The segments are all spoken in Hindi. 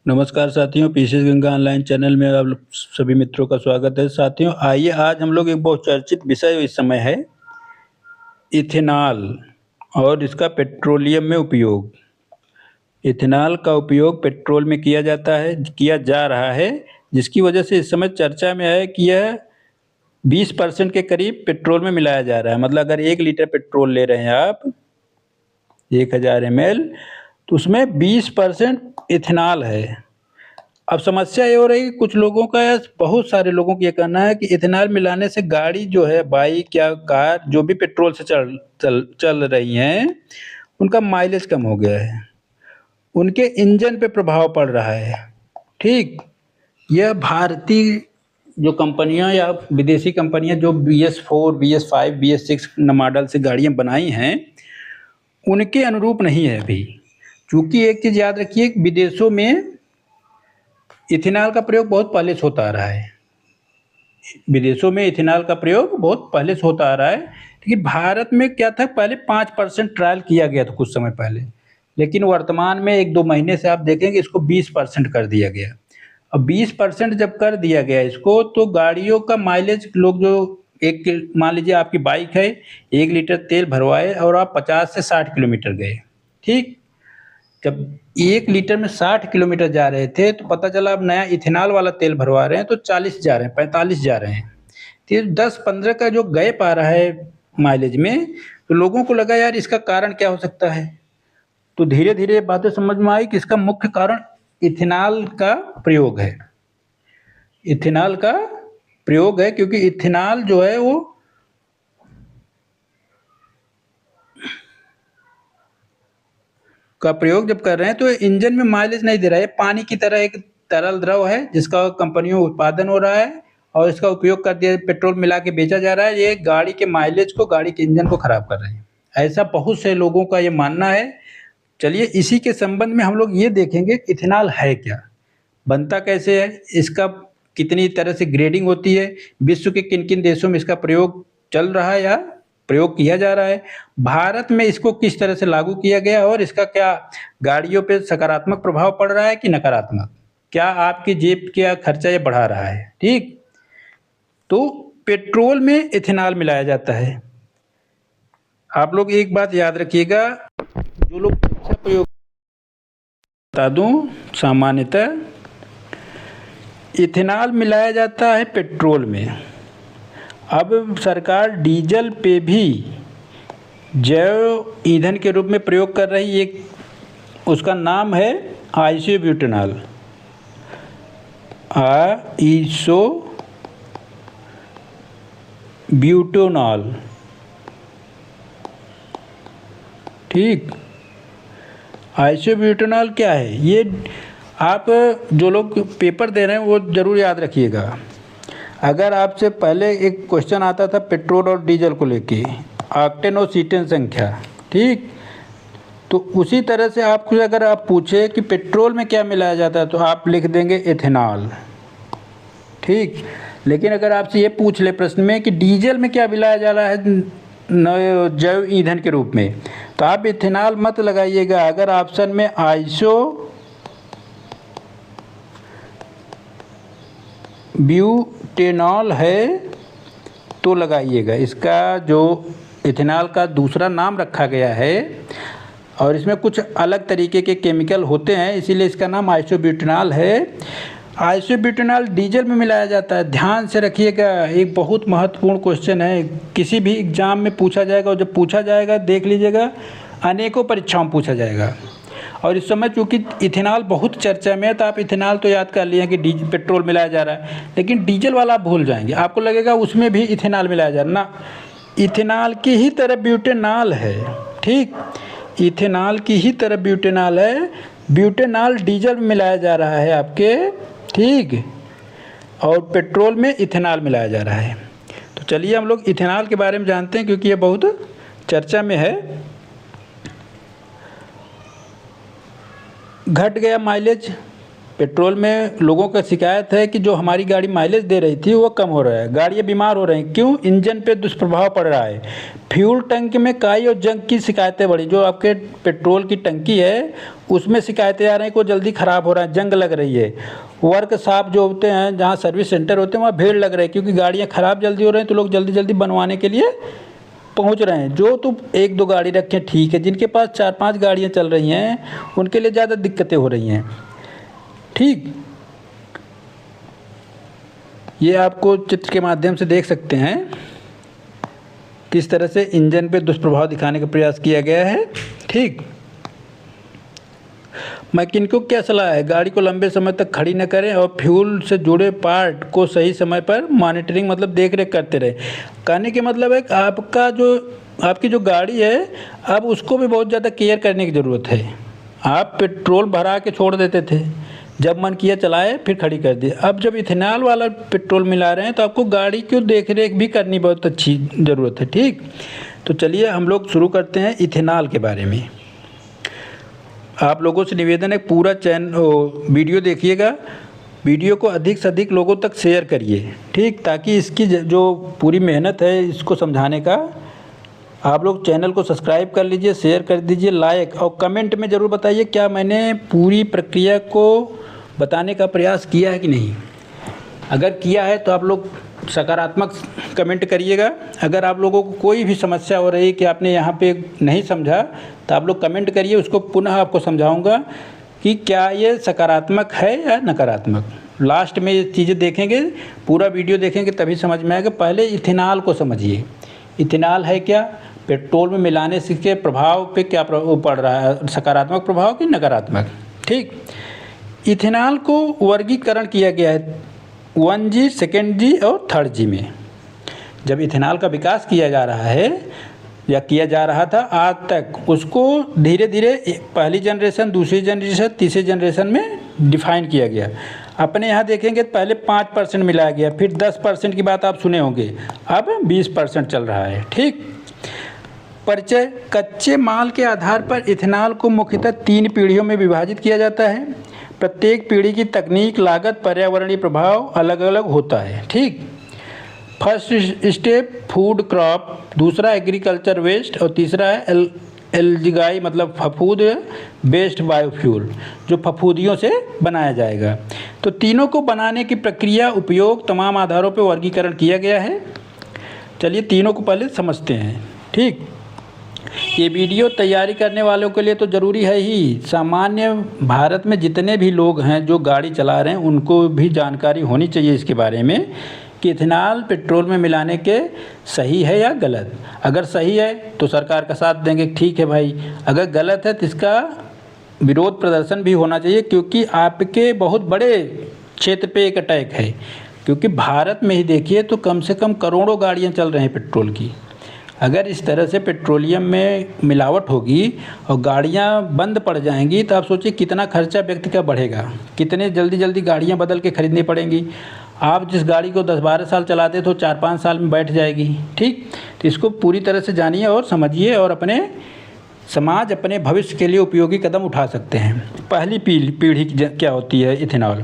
नमस्कार साथियों, पीसीएस गंगा ऑनलाइन चैनल में आप लोग सभी मित्रों का स्वागत है। साथियों, आइए आज हम लोग एक बहुत चर्चित विषय इस समय है इथेनॉल और इसका पेट्रोलियम में उपयोग। इथेनॉल का उपयोग पेट्रोल में किया जा रहा है, जिसकी वजह से इस समय चर्चा में है कि यह 20% के करीब पेट्रोल में मिलाया जा रहा है। मतलब अगर 1 लीटर पेट्रोल ले रहे हैं आप 1000 ml, तो उसमें 20% इथेनॉल है। अब समस्या ये हो रही है कि कुछ लोगों का या बहुत सारे लोगों का ये कहना है कि इथेनॉल मिलाने से गाड़ी जो है, बाइक या कार जो भी पेट्रोल से चल चल चल रही हैं, उनका माइलेज कम हो गया है, उनके इंजन पे प्रभाव पड़ रहा है। ठीक, यह भारतीय जो कंपनियां या विदेशी कंपनियां जो BS4, BS5, BS6 मॉडल से गाड़ियां बनाई हैं, उनके अनुरूप नहीं है अभी। क्योंकि एक चीज़ याद रखिए, विदेशों में इथेनॉल का प्रयोग बहुत पहले से होता आ रहा है। विदेशों में इथेनॉल का प्रयोग बहुत पहले से होता आ रहा है, लेकिन भारत में क्या था, पहले 5% ट्रायल किया गया था कुछ समय पहले, लेकिन वर्तमान में 1-2 महीने से आप देखेंगे इसको 20% कर दिया गया। अब 20% जब कर दिया गया इसको, तो गाड़ियों का माइलेज लोग जो एक मान लीजिए आपकी बाइक है, 1 लीटर तेल भरवाए और आप 50 से 60 किलोमीटर गए। ठीक, जब 1 लीटर में 60 किलोमीटर जा रहे थे, तो पता चला अब नया इथेनॉल वाला तेल भरवा रहे हैं तो 40 जा रहे हैं, 45 जा रहे हैं। तो ये 10-15 का जो गैप आ रहा है माइलेज में, तो लोगों को लगा यार इसका कारण क्या हो सकता है। तो धीरे धीरे ये बातें समझ में आई कि इसका मुख्य कारण इथेनॉल का प्रयोग है। इथेनॉल का प्रयोग है, क्योंकि इथेनॉल जो है वो का प्रयोग जब कर रहे हैं तो इंजन में माइलेज नहीं दे रहा है। पानी की तरह एक तरल द्रव है जिसका कंपनियों उत्पादन हो रहा है और इसका उपयोग कर दिया, पेट्रोल मिला के बेचा जा रहा है। ये गाड़ी के माइलेज को, गाड़ी के इंजन को खराब कर रहे हैं, ऐसा बहुत से लोगों का ये मानना है। चलिए इसी के संबंध में हम लोग ये देखेंगे कि इथेनॉल है क्या, बनता कैसे है, इसका कितनी तरह से ग्रेडिंग होती है, विश्व के किन किन देशों में इसका प्रयोग चल रहा है या प्रयोग किया जा रहा है, भारत में इसको किस तरह से लागू किया गया और इसका क्या गाड़ियों पे सकारात्मक प्रभाव पड़ रहा है कि नकारात्मक, क्या आपकी जेब का खर्चा ये बढ़ा रहा है। ठीक, तो पेट्रोल में इथेनॉल मिलाया जाता है। आप लोग एक बात याद रखिएगा, जो लोग अच्छा प्रयोग, बता दूं, सामान्यतः इथेनॉल मिलाया जाता है पेट्रोल में। अब सरकार डीजल पे भी जैव ईंधन के रूप में प्रयोग कर रही एक, उसका नाम है आइसोब्यूटेनॉल। आइसोब्यूटेनॉल। ठीक, आइसोब्यूटेनॉल क्या है, ये आप जो लोग पेपर दे रहे हैं वो ज़रूर याद रखिएगा। अगर आपसे पहले एक क्वेश्चन आता था पेट्रोल और डीजल को लेके, ऑक्टेन और सीटेन संख्या, ठीक, तो उसी तरह से आपको अगर आप पूछे कि पेट्रोल में क्या मिलाया जाता है तो आप लिख देंगे इथेनॉल। ठीक, लेकिन अगर आपसे ये पूछ ले प्रश्न में कि डीजल में क्या मिलाया जा रहा है जैव ईंधन के रूप में, तो आप इथेनॉल मत लगाइएगा। अगर ऑप्शन में ब्यूटेनॉल है तो लगाइएगा। इसका जो इथेनॉल का दूसरा नाम रखा गया है और इसमें कुछ अलग तरीके के केमिकल होते हैं, इसीलिए इसका नाम आइसोब्यूटेनॉल है। आइसोब्यूटेनॉल डीजल में मिलाया जाता है। ध्यान से रखिएगा, एक बहुत महत्वपूर्ण क्वेश्चन है, किसी भी एग्जाम में पूछा जाएगा और जब पूछा जाएगा देख लीजिएगा, अनेकों परीक्षाओं में पूछा जाएगा। और इस समय चूँकि इथेनॉल बहुत चर्चा में है, तो आप इथेनॉल तो याद कर लिए कि पेट्रोल मिलाया जा रहा है, लेकिन डीजल वाला आप भूल जाएंगे, आपको लगेगा उसमें भी इथेनॉल मिलाया जा रहा है ना। इथेनॉल की ही तरह ब्यूटेनॉल है। ठीक, इथेनॉल की ही तरह ब्यूटेनॉल है। ब्यूटेनॉल डीजल में मिलाया जा रहा है आपके, ठीक, और पेट्रोल में इथेनॉल मिलाया जा रहा है। तो चलिए हम लोग इथेनॉल के बारे में जानते हैं, क्योंकि ये बहुत चर्चा में है। घट गया माइलेज, पेट्रोल में लोगों का शिकायत है कि जो हमारी गाड़ी माइलेज दे रही थी वो कम हो रहा है, गाड़ियाँ बीमार हो रही हैं। क्यों? इंजन पे दुष्प्रभाव पड़ रहा है। फ्यूल टंकी में काई और जंग की शिकायतें बढ़ी। जो आपके पेट्रोल की टंकी है उसमें शिकायतें आ रही हैं कि वो जल्दी ख़राब हो रहा है, जंग लग रही है। वर्कशॉप जो होते हैं, जहाँ सर्विस सेंटर होते हैं, वहाँ भीड़ लग रही है, क्योंकि गाड़ियाँ ख़राब जल्दी हो रही हैं तो लोग जल्दी जल्दी बनवाने के लिए पहुंच रहे हैं। जो तो 1-2 गाड़ी रखें ठीक है, जिनके पास 4-5 गाड़ियां चल रही हैं उनके लिए ज़्यादा दिक्कतें हो रही हैं। ठीक, ये आपको चित्र के माध्यम से देख सकते हैं किस तरह से इंजन पे दुष्प्रभाव दिखाने का प्रयास किया गया है। ठीक, मैकेनिकों को क्या सलाह है? गाड़ी को लंबे समय तक खड़ी न करें और फ्यूल से जुड़े पार्ट को सही समय पर मॉनिटरिंग मतलब देख रेख करते रहें। कहने के मतलब है कि आपकी जो गाड़ी है अब उसको भी बहुत ज़्यादा केयर करने की ज़रूरत है। आप पेट्रोल भरा के छोड़ देते थे, जब मन किया चलाए फिर खड़ी कर दी। अब जब इथेनॉल वाला पेट्रोल मिला रहे हैं तो आपको गाड़ी की देख रेख भी करनी बहुत अच्छी ज़रूरत है। ठीक, तो चलिए हम लोग शुरू करते हैं इथेनॉल के बारे में। आप लोगों से निवेदन है, पूरा वीडियो देखिएगा, वीडियो को अधिक से अधिक लोगों तक शेयर करिए। ठीक, ताकि इसकी जो पूरी मेहनत है इसको समझाने का, आप लोग चैनल को सब्सक्राइब कर लीजिए, शेयर कर दीजिए, लाइक और कमेंट में ज़रूर बताइए क्या मैंने पूरी प्रक्रिया को बताने का प्रयास किया है कि नहीं। अगर किया है तो आप लोग सकारात्मक कमेंट करिएगा। अगर आप लोगों को कोई भी समस्या हो रही है कि आपने यहाँ पे नहीं समझा तो आप लोग कमेंट करिए, उसको पुनः आपको समझाऊंगा कि क्या ये सकारात्मक है या नकारात्मक। लास्ट में ये चीज़ें देखेंगे, पूरा वीडियो देखेंगे तभी समझ में आएगा। पहले इथेनॉल को समझिए, इथेनॉल है क्या, पेट्रोल में मिलाने से के प्रभाव पे क्या प्रभाव पड़ रहा है, सकारात्मक प्रभाव कि नकारात्मक। ठीक, इथेनॉल को वर्गीकरण किया गया है 1G, 2G और 3G में। जब इथेनॉल का विकास किया जा रहा है या किया जा रहा था आज तक, उसको धीरे धीरे पहली जनरेशन, दूसरी जनरेशन, तीसरी जनरेशन में डिफाइन किया गया। अपने यहाँ देखेंगे तो पहले 5% मिलाया गया, फिर 10% की बात आप सुने होंगे, अब 20% चल रहा है। ठीक, परिचय, कच्चे माल के आधार पर इथेनॉल को मुख्यतः 3 पीढ़ियों में विभाजित किया जाता है। प्रत्येक पीढ़ी की तकनीक, लागत, पर्यावरणीय प्रभाव अलग अलग होता है। ठीक, फर्स्ट स्टेप फूड क्रॉप, दूसरा एग्रीकल्चर वेस्ट और तीसरा है एल्जिगाई मतलब फफूद बेस्ड बायोफ्यूल, जो फफूदियों से बनाया जाएगा। तो तीनों को बनाने की प्रक्रिया, उपयोग, तमाम आधारों पर वर्गीकरण किया गया है। चलिए तीनों को पहले समझते हैं। ठीक, ये वीडियो तैयारी करने वालों के लिए तो ज़रूरी है ही, सामान्य भारत में जितने भी लोग हैं जो गाड़ी चला रहे हैं उनको भी जानकारी होनी चाहिए इसके बारे में कि इथेनॉल पेट्रोल में मिलाने के सही है या गलत। अगर सही है तो सरकार का साथ देंगे, ठीक है भाई। अगर गलत है तो इसका विरोध प्रदर्शन भी होना चाहिए, क्योंकि आपके बहुत बड़े क्षेत्र पे एक अटैक है। क्योंकि भारत में ही देखिए तो कम से कम करोड़ों गाड़ियाँ चल रही हैं पेट्रोल की। अगर इस तरह से पेट्रोलियम में मिलावट होगी और गाड़ियां बंद पड़ जाएंगी तो आप सोचिए कितना खर्चा व्यक्ति का बढ़ेगा, कितने जल्दी जल्दी गाड़ियां बदल के खरीदनी पड़ेंगी। आप जिस गाड़ी को 10-12 साल चलाते तो 4-5 साल में बैठ जाएगी। ठीक, तो इसको पूरी तरह से जानिए और समझिए और अपने समाज, अपने भविष्य के लिए उपयोगी कदम उठा सकते हैं। पहली पीढ़ी क्या होती है इथेनॉल?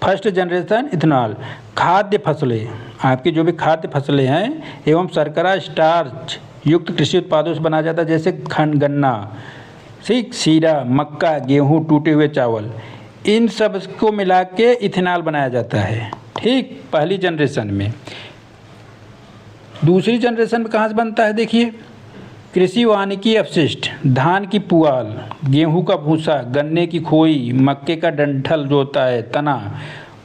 फर्स्ट जनरेशन इथेनॉल, खाद्य फसलें, आपकी जो भी खाद्य फसलें हैं एवं शर्करा स्टार्च युक्त कृषि उत्पादों से बनाया जाता है, जैसे गन्ना, ठीक, सीरा, मक्का, गेहूँ, टूटे हुए चावल, इन सब को मिला के इथेनॉल बनाया जाता है। ठीक, पहली जनरेशन में। दूसरी जनरेशन में कहाँ से बनता है? देखिए, कृषि वानिकी अपशिष्ट, धान की पुआल, गेहूं का भूसा, गन्ने की खोई, मक्के का डंठल जो होता है, तना,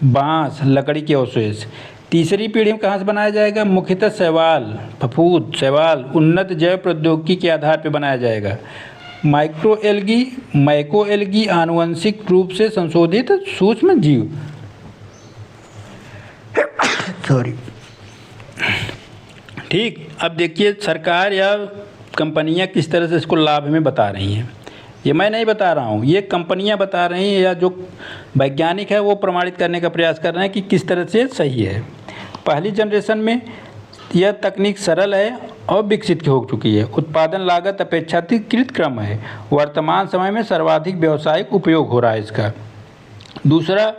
बांस, लकड़ी के अवशेष। तीसरी पीढ़ी में कहाँ से बनाया जाएगा? मुख्यतः शैवाल, फफूद, शैवाल उन्नत जैव प्रौद्योगिकी के आधार पर बनाया जाएगा। माइक्रो एल्गी आनुवंशिक रूप से संशोधित सूक्ष्म जीव ठीक, अब देखिए सरकार या कंपनियां किस तरह से इसको लाभ में बता रही हैं। ये मैं नहीं बता रहा हूँ, ये कंपनियां बता रही हैं, या जो वैज्ञानिक है वो प्रमाणित करने का प्रयास कर रहे हैं कि किस तरह से सही है। पहली जनरेशन में यह तकनीक सरल है और विकसित हो चुकी है। उत्पादन लागत अपेक्षाकृत कम है। वर्तमान समय में सर्वाधिक व्यावसायिक उपयोग हो रहा है इसका। दूसरा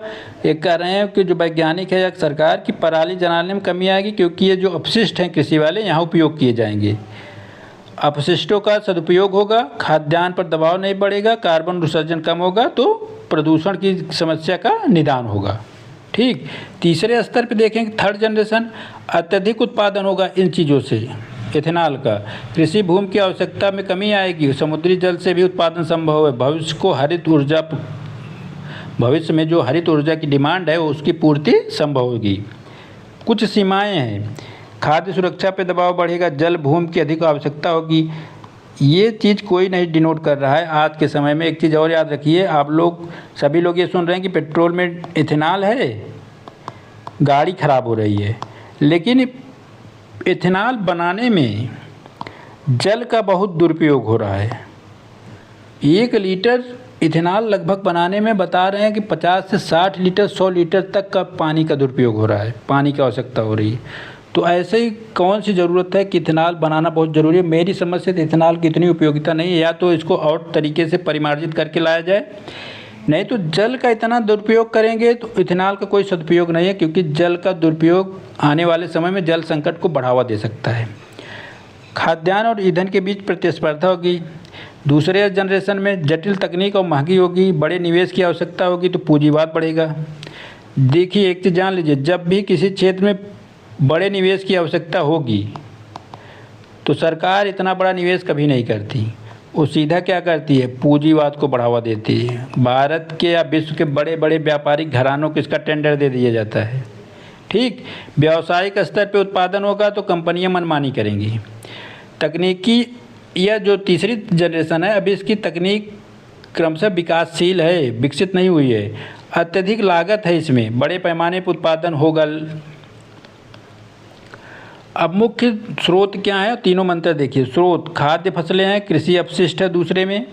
एक कह रहे हैं कि जो वैज्ञानिक है या सरकार की पराली जलाने में कमी आएगी, क्योंकि ये जो अपशिष्ट हैं कृषि वाले यहाँ उपयोग किए जाएंगे। अपशिष्टों का सदुपयोग होगा, खाद्यान्न पर दबाव नहीं बढ़ेगा, कार्बन उत्सर्जन कम होगा, तो प्रदूषण की समस्या का निदान होगा। ठीक। तीसरे स्तर पे देखें, थर्ड जनरेशन, अत्यधिक उत्पादन होगा इन चीज़ों से, इथेनॉल का। कृषि भूमि की आवश्यकता में कमी आएगी, समुद्री जल से भी उत्पादन संभव है। भविष्य में जो हरित ऊर्जा की डिमांड है उसकी पूर्ति संभव होगी। कुछ सीमाएं हैं, खाद्य सुरक्षा पे दबाव बढ़ेगा, जल भूमि की अधिक आवश्यकता होगी। ये चीज़ कोई नहीं डिनोट कर रहा है आज के समय में। एक चीज़ और याद रखिए, आप लोग सभी लोग ये सुन रहे हैं कि पेट्रोल में इथेनॉल है, गाड़ी खराब हो रही है, लेकिन इथेनॉल बनाने में जल का बहुत दुरुपयोग हो रहा है। 1 लीटर इथेनॉल लगभग बनाने में बता रहे हैं कि 50 से 60 लीटर 100 लीटर तक का पानी का दुरुपयोग हो रहा है, पानी की आवश्यकता हो रही है। तो ऐसे ही कौन सी ज़रूरत है कि इथेनॉल बनाना बहुत ज़रूरी है। मेरी समझ से इथेनॉल की इतनी उपयोगिता नहीं है, या तो इसको और तरीके से परिमार्जित करके लाया जाए, नहीं तो जल का इतना दुरुपयोग करेंगे तो इथेनॉल का कोई सदुपयोग नहीं है, क्योंकि जल का दुरुपयोग आने वाले समय में जल संकट को बढ़ावा दे सकता है। खाद्यान्न और ईंधन के बीच प्रतिस्पर्धा होगी। दूसरे जनरेशन में जटिल तकनीक और महंगी होगी, बड़े निवेश की आवश्यकता होगी, तो पूंजीवाद बढ़ेगा। देखिए एक चीज़ जान लीजिए, जब भी किसी क्षेत्र में बड़े निवेश की आवश्यकता होगी तो सरकार इतना बड़ा निवेश कभी नहीं करती, वो सीधा क्या करती है, पूंजीवाद को बढ़ावा देती है। भारत के या विश्व के बड़े बड़े व्यापारिक घरानों को इसका टेंडर दे दिया जाता है। ठीक। व्यावसायिक स्तर पे उत्पादन होगा तो कंपनियां मनमानी करेंगी। तकनीकी या जो तीसरी जनरेशन है, अभी इसकी तकनीक क्रमशः विकासशील है, विकसित नहीं हुई है। अत्यधिक लागत है इसमें, बड़े पैमाने पर उत्पादन होगा। अब मुख्य स्रोत क्या है, तीनों मंत्र देखिए। स्रोत खाद्य फसलें हैं, कृषि अपशिष्ट है दूसरे में,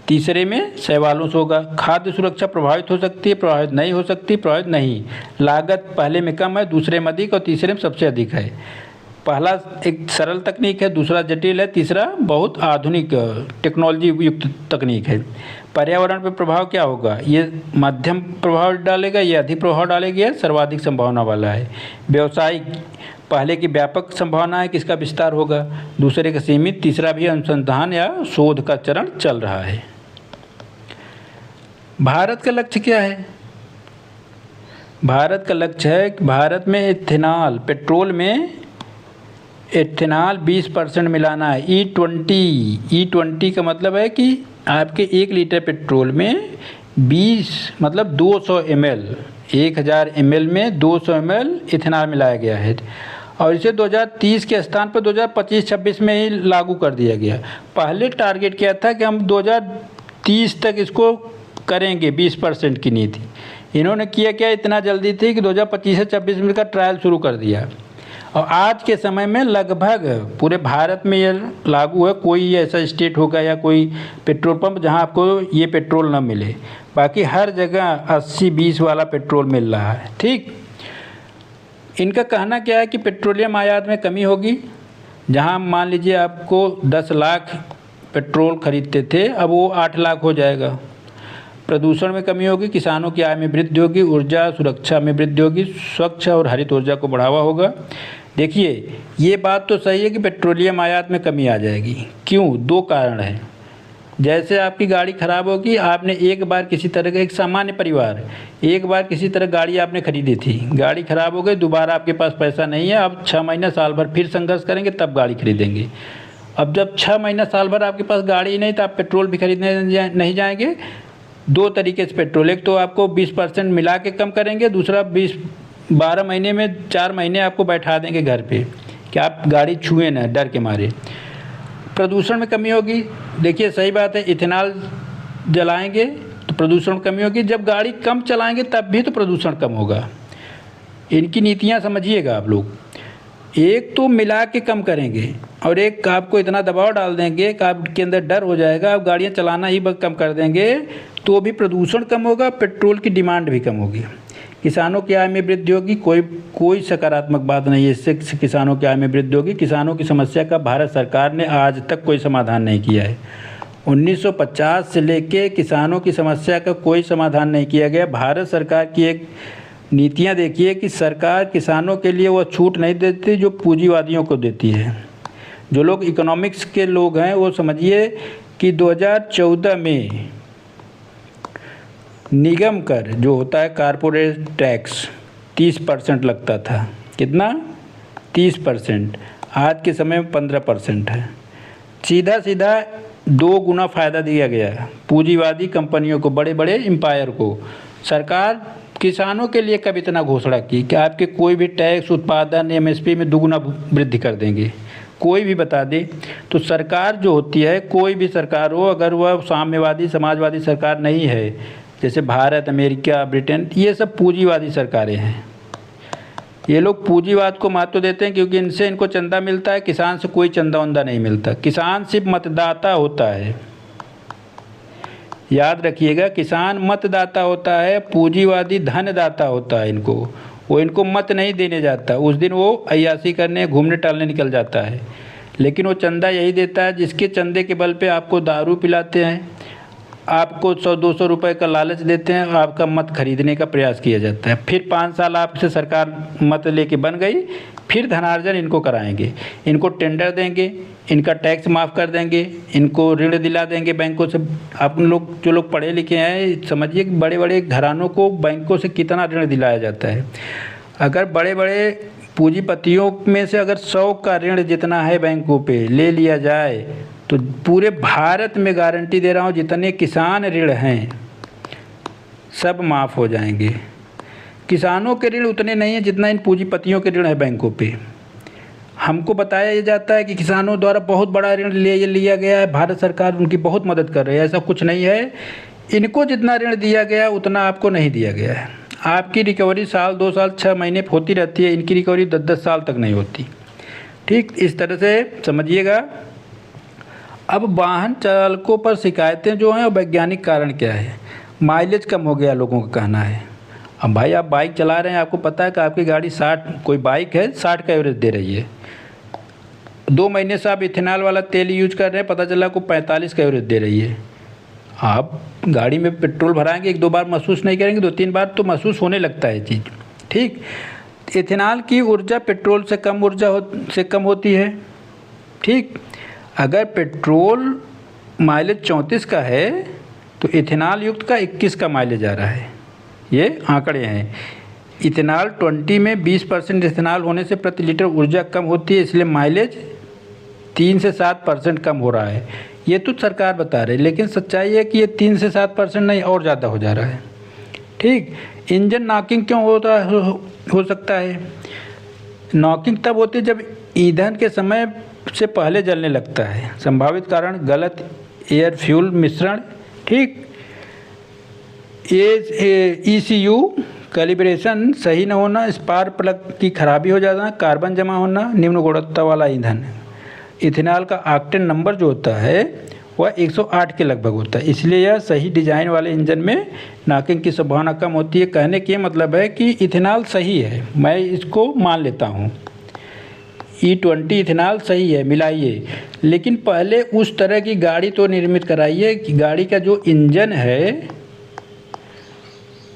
तीसरे में शैवालों से होगा। खाद्य सुरक्षा प्रभावित हो सकती है, प्रभावित नहीं हो सकती, प्रभावित नहीं। लागत पहले में कम है, दूसरे में अधिक और तीसरे में सबसे अधिक है। पहला एक सरल तकनीक है, दूसरा जटिल है, तीसरा बहुत आधुनिक टेक्नोलॉजी युक्त तकनीक है। पर्यावरण पर प्रभाव क्या होगा, ये मध्यम प्रभाव डालेगा, ये अधिक प्रभाव डालेगी, ये सर्वाधिक संभावना वाला है। व्यवसायिक, पहले की व्यापक संभावना है कि इसका विस्तार होगा, दूसरे का सीमित, तीसरा भी अनुसंधान या शोध का चरण चल रहा है। भारत का लक्ष्य क्या है? भारत का लक्ष्य है कि भारत में इथेनॉल, पेट्रोल में इथेनॉल 20% मिलाना है। E20 का मतलब है कि आपके 1 लीटर पेट्रोल में 20 मतलब 200 ml, 1000 ml में 200 ml इथेनॉल मिलाया गया है, और इसे 2030 के स्थान पर 2025-26 में ही लागू कर दिया गया। पहले टारगेट क्या था कि हम 2030 तक इसको करेंगे 20% की नीति। इन्होंने किया क्या, इतना जल्दी थी कि 2025 से 26 में का ट्रायल शुरू कर दिया, और आज के समय में लगभग पूरे भारत में ये लागू है। कोई ऐसा स्टेट होगा या कोई पेट्रोल पंप जहां आपको ये पेट्रोल न मिले, बाकी हर जगह 80-20 वाला पेट्रोल मिल रहा है। ठीक। इनका कहना क्या है कि पेट्रोलियम आयात में कमी होगी। जहां मान लीजिए आपको 10 लाख पेट्रोल खरीदते थे, अब वो 8 लाख हो जाएगा। प्रदूषण में कमी होगी, किसानों की आय में वृद्धि होगी, ऊर्जा सुरक्षा में वृद्धि होगी, स्वच्छ और हरित ऊर्जा को बढ़ावा होगा। देखिए ये बात तो सही है कि पेट्रोलियम आयात में कमी आ जाएगी। क्यों? 2 कारण हैं। जैसे आपकी गाड़ी खराब होगी, आपने एक बार किसी तरह का, एक सामान्य परिवार एक बार किसी तरह गाड़ी आपने खरीदी थी, गाड़ी खराब हो गई, दोबारा आपके पास पैसा नहीं है, अब 6 महीना साल भर फिर संघर्ष करेंगे तब गाड़ी खरीदेंगे। अब जब 6 महीना साल भर आपके पास गाड़ी नहीं तो आप पेट्रोल भी खरीदने नहीं जाएंगे। 2 तरीके से पेट्रोल, एक तो आपको 20% मिला के कम करेंगे, दूसरा 12 महीने में 4 महीने आपको बैठा देंगे घर पे कि आप गाड़ी छुए ना डर के मारे। प्रदूषण में कमी होगी। देखिए सही बात है, इथेनॉल जलाएंगे तो प्रदूषण में कमी होगी, जब गाड़ी कम चलाएंगे तब भी तो प्रदूषण कम होगा। इनकी नीतियाँ समझिएगा आप लोग। एक तो मिला के कम करेंगे और एक आपको इतना दबाव डाल देंगे कि आपके अंदर डर हो जाएगा, आप गाड़ियाँ चलाना ही कम कर देंगे तो भी प्रदूषण कम होगा, पेट्रोल की डिमांड भी कम होगी, किसानों की आय में वृद्धि होगी। कोई सकारात्मक बात नहीं है इससे किसानों की आय में वृद्धि होगी। किसानों की समस्या का भारत सरकार ने आज तक कोई समाधान नहीं किया है। 1950 से लेके किसानों की समस्या का कोई समाधान नहीं किया गया। भारत सरकार की एक नीतियाँ देखिए कि सरकार किसानों के लिए वह छूट नहीं देती जो पूंजीवादियों को देती है। जो लोग इकोनॉमिक्स के लोग हैं वो समझिए कि 2014 में निगम कर जो होता है कॉरपोरेट टैक्स 30% लगता था। कितना? 30%। आज के समय में 15% है। सीधा सीधा 2 गुना फ़ायदा दिया गया है पूंजीवादी कंपनियों को, बड़े बड़े एम्पायर को। सरकार किसानों के लिए कब इतना घोषणा की कि आपके कोई भी टैक्स, उत्पादन, एमएसपी में 2 गुना वृद्धि कर देंगे? कोई भी बता दे। तो सरकार जो होती है, कोई भी सरकार हो, अगर वह साम्यवादी समाजवादी सरकार नहीं है, जैसे भारत, अमेरिका, ब्रिटेन, ये सब पूंजीवादी सरकारें हैं। ये लोग पूंजीवाद को महत्व देते हैं क्योंकि इनसे इनको चंदा मिलता है। किसान से कोई चंदा वंदा नहीं मिलता। किसान सिर्फ मतदाता होता है, याद रखिएगा। किसान मतदाता होता है, पूंजीवादी धनदाता होता है। वो इनको मत नहीं देने जाता। उस दिन वो अय्याशी करने, घूमने टहलने निकल जाता है। लेकिन वो चंदा यही देता है जिसके चंदे के बल पे आपको दारू पिलाते हैं, आपको 100-200 रुपये का लालच देते हैं, आपका मत खरीदने का प्रयास किया जाता है। फिर 5 साल आपसे सरकार मत लेके बन गई, फिर धनार्जन इनको कराएंगे, इनको टेंडर देंगे, इनका टैक्स माफ़ कर देंगे, इनको ऋण दिला देंगे बैंकों से। आप लोग जो लोग पढ़े लिखे हैं समझिए कि बड़े बड़े घरानों को बैंकों से कितना ऋण दिलाया जाता है। अगर बड़े बड़े पूंजीपतियों में से अगर 100 का ऋण जितना है बैंकों पे ले लिया जाए तो पूरे भारत में गारंटी दे रहा हूँ जितने किसान ऋण हैं सब माफ़ हो जाएंगे। किसानों के ऋण उतने नहीं हैं जितना इन पूंजीपतियों के ऋण है बैंकों पे। हमको बताया जाता है कि किसानों द्वारा बहुत बड़ा ऋण लिया गया है, भारत सरकार उनकी बहुत मदद कर रही है। ऐसा कुछ नहीं है। इनको जितना ऋण दिया गया उतना आपको नहीं दिया गया है। आपकी रिकवरी साल, 2 साल, 6 महीने होती रहती है, इनकी रिकवरी 10-10 साल तक नहीं होती। ठीक, इस तरह से समझिएगा। अब वाहन चालकों पर शिकायतें जो हैं वैज्ञानिक कारण क्या है? माइलेज कम हो गया लोगों का कहना है। अब भाई आप बाइक चला रहे हैं, आपको पता है कि आपकी गाड़ी 60, कोई बाइक है 60 का एवरेज दे रही है। 2 महीने से आप इथेनॉल वाला तेल यूज कर रहे हैं, पता चला आपको 45 का एवरेज दे रही है। आप गाड़ी में पेट्रोल भराएंगे, 1-2 बार महसूस नहीं करेंगे, 2-3 बार तो महसूस होने लगता है चीज़। ठीक, इथेनॉल की ऊर्जा पेट्रोल से कम कम होती है। ठीक, अगर पेट्रोल माइलेज 34 का है तो इथेनॉल युक्त का 21 का माइलेज आ रहा है। ये आंकड़े हैं। इथेनॉल 20 में 20% इथेनॉल होने से प्रति लीटर ऊर्जा कम होती है, इसलिए माइलेज 3 से 7% कम हो रहा है। ये तो सरकार बता रही है, लेकिन सच्चाई है कि ये 3 से 7% नहीं और ज़्यादा हो जा रहा है। ठीक, इंजन नॉकिंग क्यों हो सकता है? नॉकिंग तब होती है जब ईंधन के समय से पहले जलने लगता है। संभावित कारण गलत एयर फ्यूल मिश्रण। ठीक, ECU कैलिब्रेशन सही न होना, स्पार्क प्लग की खराबी हो जाना, कार्बन जमा होना, निम्न गुणवत्ता वाला ईंधन। इथेनॉल का ऑक्टेन नंबर जो होता है वह 108 के लगभग होता है, इसलिए यह सही डिजाइन वाले इंजन में नॉकिंग की संभावना कम होती है। कहने के मतलब है कि इथेनॉल सही है, मैं इसको मान लेता हूँ। E20 इथेनॉल सही है, मिलाइए, लेकिन पहले उस तरह की गाड़ी तो निर्मित कराइए कि गाड़ी का जो इंजन है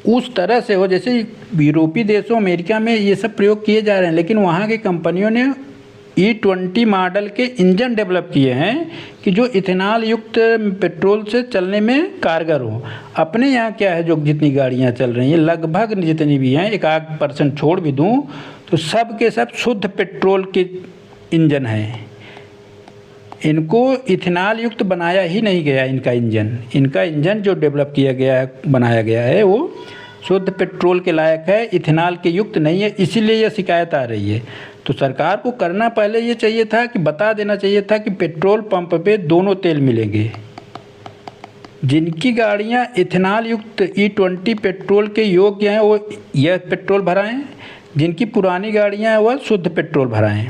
उस तरह से हो। जैसे यूरोपीय देशों, अमेरिका में ये सब प्रयोग किए जा रहे हैं, लेकिन वहाँ की कंपनियों ने E20 मॉडल के इंजन डेवलप किए हैं कि जो इथेनॉल युक्त पेट्रोल से चलने में कारगर हो। अपने यहाँ क्या है, जो जितनी गाड़ियाँ चल रही हैं लगभग जितनी भी हैं, 1% छोड़ भी दूँ तो सब के सब शुद्ध पेट्रोल के इंजन हैं। इनको इथेनॉल युक्त बनाया ही नहीं गया। इनका इंजन जो डेवलप किया गया है, बनाया गया है, वो शुद्ध पेट्रोल के लायक है, इथेनॉल के युक्त नहीं है। इसीलिए यह शिकायत आ रही है। तो सरकार को करना पहले ये चाहिए था कि बता देना चाहिए था कि पेट्रोल पंप पे दोनों तेल मिलेंगे। जिनकी गाड़ियां इथेनॉल युक्त E20 पेट्रोल के योग्य हैं वो यह पेट्रोल भराएं, जिनकी पुरानी गाड़ियां हैं वह शुद्ध पेट्रोल भराएं।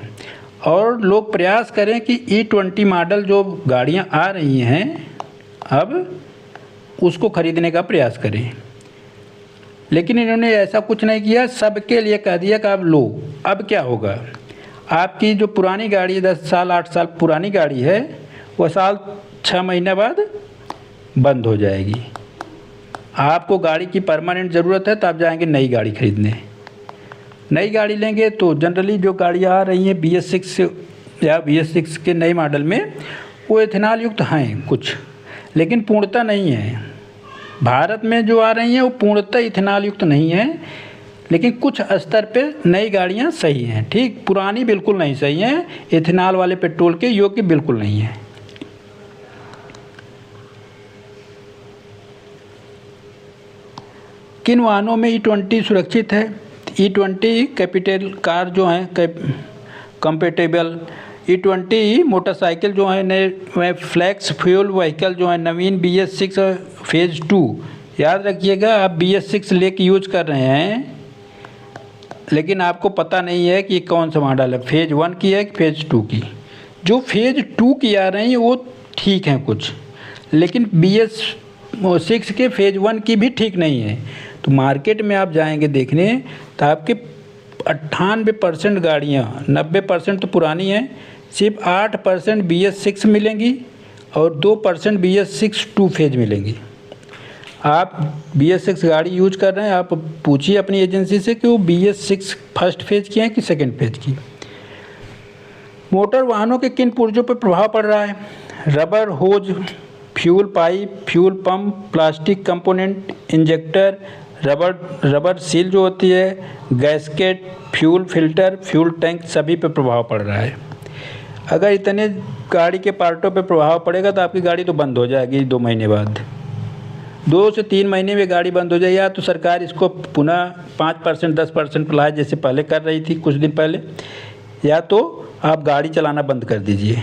और लोग प्रयास करें कि E20 मॉडल जो गाड़ियां आ रही हैं अब उसको खरीदने का प्रयास करें। लेकिन इन्होंने ऐसा कुछ नहीं किया, सबके लिए कह दिया कि आप लो। अब क्या होगा, आपकी जो पुरानी गाड़ी 10 साल 8 साल पुरानी गाड़ी है वह साल 6 महीने बाद बंद हो जाएगी। आपको गाड़ी की परमानेंट ज़रूरत है तो आप जाएंगे नई गाड़ी खरीदने। नई गाड़ी लेंगे तो जनरली जो गाड़ियाँ आ रही हैं BS6 या BS6 के नए मॉडल में वो इथेनॉल युक्त हैं कुछ, लेकिन पूर्णतः नहीं है। भारत में जो आ रही हैं वो पूर्णतः इथेनॉल युक्त नहीं है, लेकिन कुछ स्तर पे नई गाड़ियाँ सही हैं। ठीक, पुरानी बिल्कुल नहीं सही हैं, इथेनॉल वाले पेट्रोल के योग्य बिल्कुल नहीं है। किन वाहनों में E20 सुरक्षित है? E20 कैपिटल कार जो हैं कंपेटेबल, E20 मोटरसाइकिल जो है नए फ्लैक्स फ्यूल व्हीकल जो है नवीन BS6 फेज़ 2। याद रखिएगा, आप BS6 लेके यूज कर रहे हैं, लेकिन आपको पता नहीं है कि कौन सा मॉडल है, फेज़ 1 की है कि फेज़ 2 की। जो फेज़ 2 की आ रही हैं वो ठीक हैं कुछ, लेकिन BS6 के फेज़ 1 की भी ठीक नहीं है। तो मार्केट में आप जाएंगे देखने तो आपके 98% गाड़ियाँ, 90% तो पुरानी हैं, सिर्फ 8% BS6 मिलेंगी और 2% BS6 2 फेज मिलेंगी। आप BS6 गाड़ी यूज कर रहे हैं, आप पूछिए अपनी एजेंसी से कि वो BS6 फर्स्ट फेज की है कि सेकंड फेज की। मोटर वाहनों के किन पुर्जों पर प्रभाव पड़ रहा है? Rubber hose, fuel pipe, fuel pump, plastic component, injector, rubber seal जो होती है, gasket, fuel filter, fuel tank, सभी पे प्रभाव पड़ रहा है। अगर इतने गाड़ी के पार्टों पे प्रभाव पड़ेगा तो आपकी गाड़ी तो बंद हो जाएगी 2 महीने बाद। 2 से 3 महीने में गाड़ी बंद हो जाए, या तो सरकार इसको पुनः 5% 10% पर लाए जैसे पहले कर रही थी कुछ दिन पहले, या तो आप गाड़ी चलाना बंद कर दीजिए।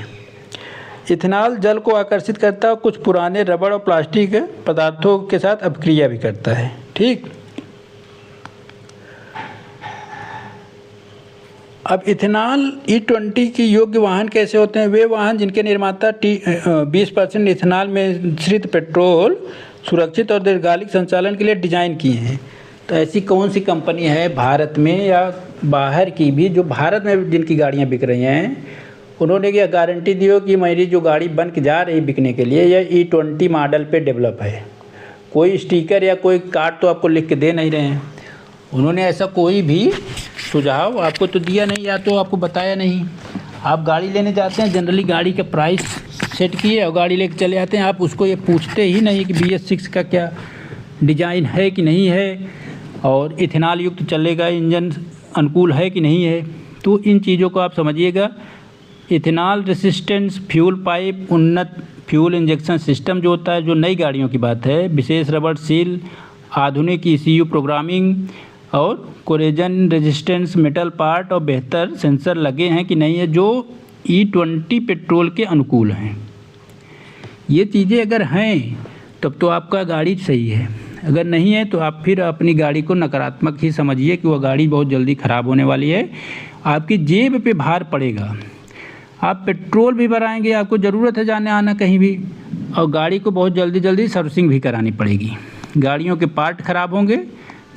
इथेनॉल जल को आकर्षित करता है, कुछ पुराने रबड़ और प्लास्टिक पदार्थों के साथ अपक्रिया भी करता है। ठीक, अब इथेनॉल E20 की योग्य वाहन कैसे होते हैं? वे वाहन जिनके निर्माता 20% इथेनॉल में मिश्रित पेट्रोल सुरक्षित और दीर्घकालिक संचालन के लिए डिज़ाइन किए हैं। तो ऐसी कौन सी कंपनी है भारत में या बाहर की भी, जो भारत में जिनकी गाड़ियाँ बिक रही हैं, उन्होंने यह गारंटी दी हो कि मेरी जो गाड़ी बन के जा रही बिकने के लिए यह E20 मॉडल पे डेवलप है? कोई स्टिकर या कोई कार्ड तो आपको लिख के दे नहीं रहे हैं। उन्होंने ऐसा कोई भी सुझाव आपको तो दिया नहीं, या तो आपको बताया नहीं। आप गाड़ी लेने जाते हैं, जनरली गाड़ी का प्राइस सेट किए और गाड़ी लेके चले आते हैं, आप उसको ये पूछते ही नहीं कि BS6 का क्या डिज़ाइन है कि नहीं है, और इथेनॉल युक्त चलेगा, इंजन अनुकूल है कि नहीं है। तो इन चीज़ों को आप समझिएगा। इथेनॉल रेसिस्टेंस फ्यूल पाइप, उन्नत फ्यूल इंजेक्शन सिस्टम जो होता है, जो नई गाड़ियों की बात है, विशेष रबर सील, आधुनिक ECU प्रोग्रामिंग और कोरेजन रेजिस्टेंस मेटल पार्ट और बेहतर सेंसर लगे हैं कि नहीं है, जो E20 पेट्रोल के अनुकूल हैं। ये चीज़ें अगर हैं तब तो आपका गाड़ी सही है, अगर नहीं है तो आप फिर अपनी गाड़ी को नकारात्मक ही समझिए कि वह गाड़ी बहुत जल्दी ख़राब होने वाली है। आपकी जेब पे भार पड़ेगा, आप पेट्रोल भी भराएंगे, आपको ज़रूरत है जाने आना कहीं भी, और गाड़ी को बहुत जल्दी सर्विसिंग भी करानी पड़ेगी। गाड़ियों के पार्ट ख़राब होंगे,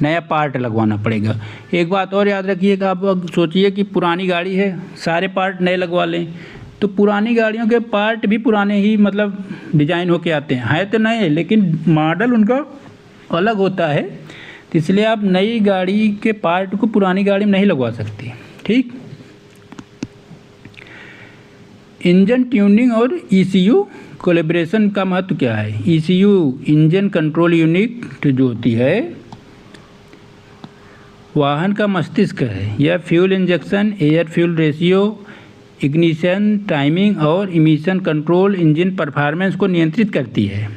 नया पार्ट लगवाना पड़ेगा। एक बात और याद रखिएगा, आप सोचिए कि पुरानी गाड़ी है, सारे पार्ट नए लगवा लें, तो पुरानी गाड़ियों के पार्ट भी पुराने ही मतलब डिज़ाइन होके आते हैं तो नए, लेकिन मॉडल उनका अलग होता है। तो इसलिए आप नई गाड़ी के पार्ट को पुरानी गाड़ी में नहीं लगवा सकते। ठीक, इंजन ट्यूनिंग और ECU कोलैबोरेशन का महत्व क्या है? ECU इंजन कंट्रोल यूनिट जो होती है वाहन का मस्तिष्क है। यह fuel injection, air fuel ratio, ignition timing और इमिशन कंट्रोल, इंजन परफॉर्मेंस को नियंत्रित करती है।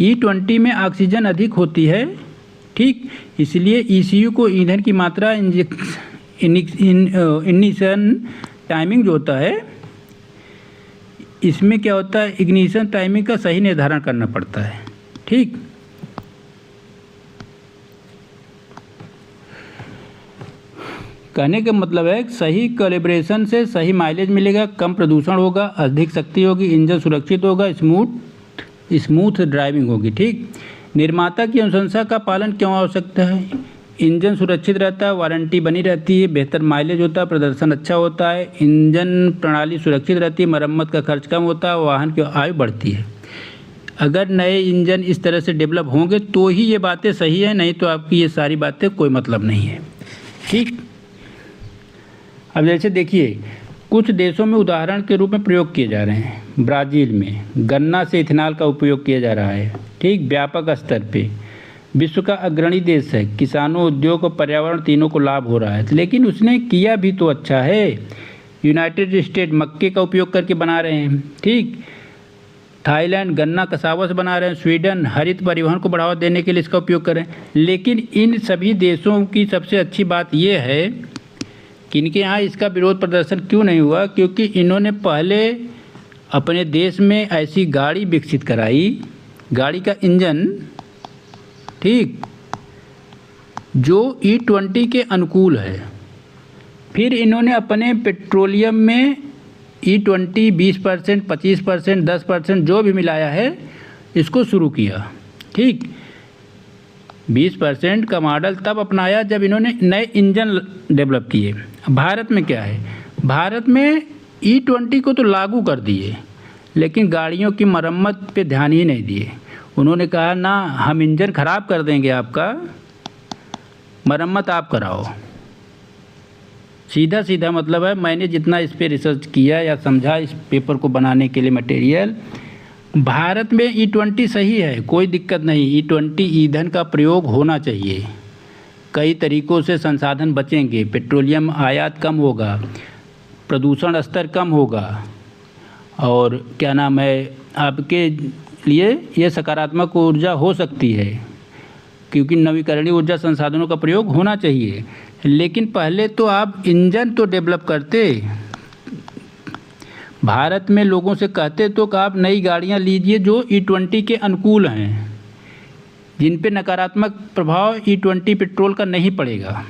E20 में ऑक्सीजन अधिक होती है। ठीक, इसलिए ECU को ईंधन की मात्रा, इग्निशन टाइमिंग जो होता है, इसमें क्या होता है, इग्निशन टाइमिंग का सही निर्धारण करना पड़ता है। ठीक, कहने का मतलब है सही कैलिब्रेशन से सही माइलेज मिलेगा, कम प्रदूषण होगा, अधिक शक्ति होगी, इंजन सुरक्षित होगा, स्मूथ ड्राइविंग होगी। ठीक, निर्माता की अनुशंसा का पालन क्यों आवश्यक है? इंजन सुरक्षित रहता है, वारंटी बनी रहती है, बेहतर माइलेज होता है, प्रदर्शन अच्छा होता है, इंजन प्रणाली सुरक्षित रहती है, मरम्मत का खर्च कम होता है, वाहन की आयु बढ़ती है। अगर नए इंजन इस तरह से डेवलप होंगे तो ही ये बातें सही है, नहीं तो आपकी ये सारी बातें कोई मतलब नहीं है। ठीक, अब जैसे देखिए कुछ देशों में उदाहरण के रूप में प्रयोग किए जा रहे हैं। ब्राज़ील में गन्ना से इथेनॉल का उपयोग किया जा रहा है। ठीक, व्यापक स्तर पे विश्व का अग्रणी देश है। किसानों, उद्योग और पर्यावरण तीनों को लाभ हो रहा है, लेकिन उसने किया भी तो अच्छा है। यूनाइटेड स्टेट मक्के का उपयोग करके बना रहे हैं। ठीक, थाईलैंड गन्ना कसावा से बना रहे हैं। स्वीडन हरित परिवहन को बढ़ावा देने के लिए इसका उपयोग कर रहे हैं। लेकिन इन सभी देशों की सबसे अच्छी बात यह है कि इनके यहाँ इसका विरोध प्रदर्शन क्यों नहीं हुआ, क्योंकि इन्होंने पहले अपने देश में ऐसी गाड़ी विकसित कराई, गाड़ी का इंजन, ठीक, जो E20 के अनुकूल है। फिर इन्होंने अपने पेट्रोलियम में E20 20%, 25%, 10% जो भी मिलाया है इसको शुरू किया। ठीक, 20% का मॉडल तब अपनाया जब इन्होंने नए इंजन डेवलप किए। भारत में क्या है, भारत में E20 को तो लागू कर दिए, लेकिन गाड़ियों की मरम्मत पे ध्यान ही नहीं दिए। उन्होंने कहा ना, हम इंजन ख़राब कर देंगे आपका, मरम्मत आप कराओ। सीधा सीधा मतलब है, मैंने जितना इस पे रिसर्च किया या समझा इस पेपर को बनाने के लिए मटेरियल, भारत में E20 सही है, कोई दिक्कत नहीं। E20 ईंधन का प्रयोग होना चाहिए। कई तरीक़ों से संसाधन बचेंगे, पेट्रोलियम आयात कम होगा, प्रदूषण स्तर कम होगा, और क्या नाम है, आपके लिए ये सकारात्मक ऊर्जा हो सकती है, क्योंकि नवीकरणीय ऊर्जा संसाधनों का प्रयोग होना चाहिए। लेकिन पहले तो आप इंजन तो डेवलप करते। भारत में लोगों से कहते तो कि आप नई गाड़ियां लीजिए जो E20 के अनुकूल हैं, जिन पे नकारात्मक प्रभाव E20 पेट्रोल का नहीं पड़ेगा।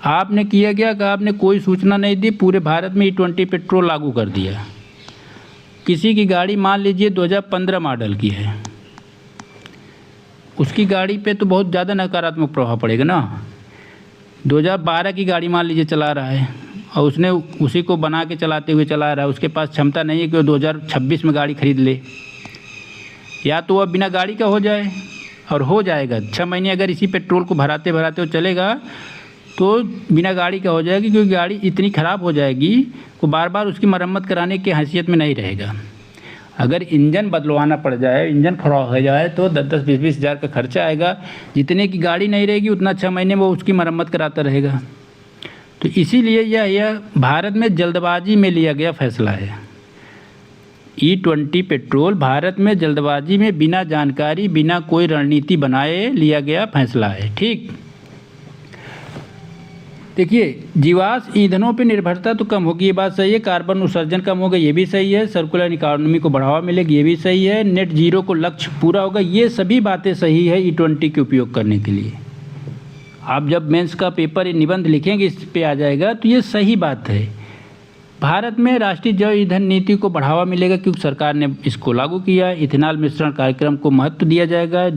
आपने किया गया कि आपने कोई सूचना नहीं दी, पूरे भारत में E20 पेट्रोल लागू कर दिया। किसी की गाड़ी मान लीजिए 2015 मॉडल की है, उसकी गाड़ी पे तो बहुत ज़्यादा नकारात्मक प्रभाव पड़ेगा ना। 2012 की गाड़ी मान लीजिए चला रहा है और उसने उसी को बना के चलाते हुए चला रहा है, उसके पास क्षमता नहीं है कि वो 2026 में गाड़ी खरीद ले। या तो वह बिना गाड़ी का हो जाए, और हो जाएगा 6 महीने अगर इसी पेट्रोल को भराते भराते वो चलेगा तो बिना गाड़ी का हो जाएगी, क्योंकि गाड़ी इतनी ख़राब हो जाएगी वो बार बार उसकी मरम्मत कराने की हैसियत में नहीं रहेगा। अगर इंजन बदलवाना पड़ जाए, इंजन खराब हो जाए तो 10-10, 20-20 हज़ार का खर्चा आएगा। जितने की गाड़ी नहीं रहेगी उतना 6 महीने में वो उसकी मरम्मत कराता रहेगा। तो इसीलिए यह भारत में जल्दबाजी में लिया गया फैसला है। E20 पेट्रोल भारत में जल्दबाजी में, बिना जानकारी, बिना कोई रणनीति बनाए लिया गया फैसला है। ठीक, देखिए जीवाश्म ईंधनों पर निर्भरता तो कम होगी, ये बात सही है। कार्बन उत्सर्जन कम होगा, ये भी सही है। सर्कुलर इकोनॉमी को बढ़ावा मिलेगी, ये भी सही है। नेट जीरो को लक्ष्य पूरा होगा, ये सभी बातें सही है E20 के उपयोग करने के लिए। आप जब मेंस का पेपर निबंध लिखेंगे इस पे आ जाएगा, तो ये सही बात है। भारत में राष्ट्रीय जैव ईंधन नीति को बढ़ावा मिलेगा क्योंकि सरकार ने इसको लागू किया। इथेनॉल मिश्रण कार्यक्रम को महत्व दिया जाएगा।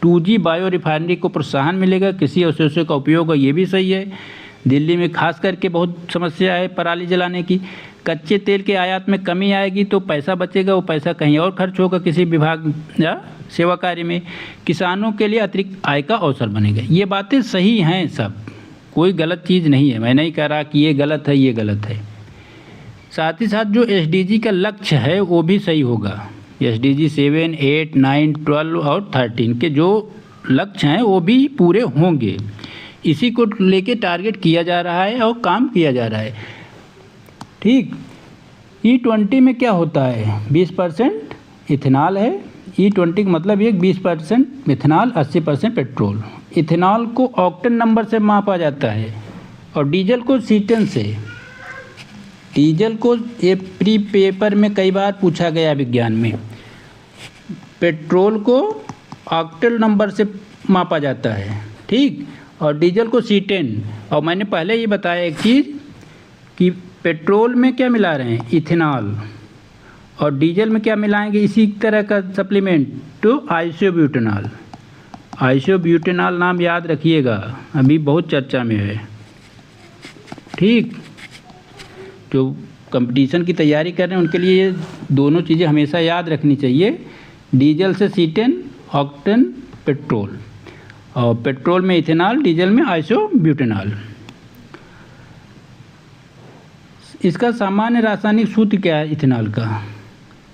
2G बायो रिफाइनरी को प्रोत्साहन मिलेगा। कृषि अवशेषों का उपयोग हो, ये भी सही है। दिल्ली में खास करके बहुत समस्या है पराली जलाने की। कच्चे तेल के आयात में कमी आएगी तो पैसा बचेगा, वो पैसा कहीं और खर्च होगा किसी विभाग या सेवा कार्य में। किसानों के लिए अतिरिक्त आय का अवसर बनेगा। ये बातें सही हैं, सब कोई गलत चीज़ नहीं है। मैं नहीं कह रहा कि ये गलत है, ये गलत है। साथ ही साथ जो SDG का लक्ष्य है वो भी सही होगा। SDG 7, 8, 9, 12 और 13 के जो लक्ष्य हैं वो भी पूरे होंगे। इसी को लेके टारगेट किया जा रहा है और काम किया जा रहा है। ठीक, E20 में क्या होता है, 20% इथेनॉल है। E20 का मतलब ये 20% इथेनॉल, 80% पेट्रोल। इथेनॉल को ऑक्टेन नंबर से मापा जाता है और डीजल को सीटेन से। डीजल को ये प्री पेपर में कई बार पूछा गया विज्ञान में। पेट्रोल को ऑक्टेन नंबर से मापा जाता है, ठीक, और डीजल को C10। और मैंने पहले ये बताया एक चीज़ कि पेट्रोल में क्या मिला रहे हैं, इथेनॉल, और डीजल में क्या मिलाएंगे, इसी तरह का सप्लीमेंट, तो आइसोब्यूटेनॉल। आइसोब्यूटेनॉल नाम याद रखिएगा, अभी बहुत चर्चा में है। ठीक, जो कंपटीशन की तैयारी कर रहे हैं उनके लिए ये दोनों चीज़ें हमेशा याद रखनी चाहिए डीजल से C10 ऑक्टेन पेट्रोल, और पेट्रोल में इथेनॉल, डीजल में आइसोब्यूटेनॉल। इसका सामान्य रासायनिक सूत्र क्या है इथेनॉल का?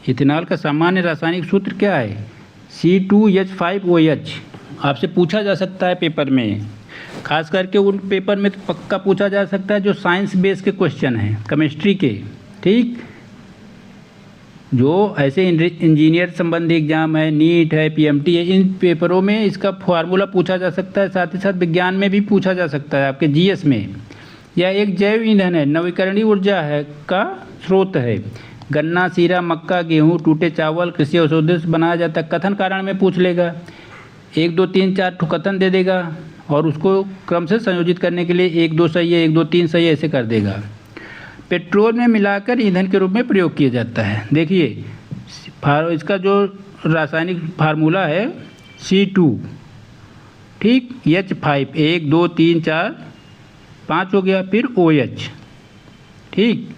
इथेनॉल का सामान्य रासायनिक सूत्र क्या है? C2H5OH। आपसे पूछा जा सकता है पेपर में, खास करके उन पेपर में तो पक्का पूछा जा सकता है जो साइंस बेस के क्वेश्चन हैं, केमिस्ट्री के, ठीक। जो ऐसे इंजीनियर संबंधी एग्जाम है, नीट है, PMT है, इन पेपरों में इसका फार्मूला पूछा जा सकता है। साथ ही साथ विज्ञान में भी पूछा जा सकता है, आपके GS में। यह एक जैव ईंधन है, नवीकरणीय ऊर्जा है का स्रोत है। गन्ना, सीरा, मक्का, गेहूँ, टूटे चावल कृषि औषधि से बनाया जाता है। कथन कारण में पूछ लेगा, 1 2 3 4 ठो कथन दे देगा और उसको क्रम से संयोजित करने के लिए 1 2 सही है, 1 2 3 सही है, ऐसे कर देगा। पेट्रोल में मिलाकर ईंधन के रूप में प्रयोग किया जाता है। देखिए इसका जो रासायनिक फार्मूला है C2, ठीक, H5, 1 2 3 4 5 हो गया, फिर OH, ठीक।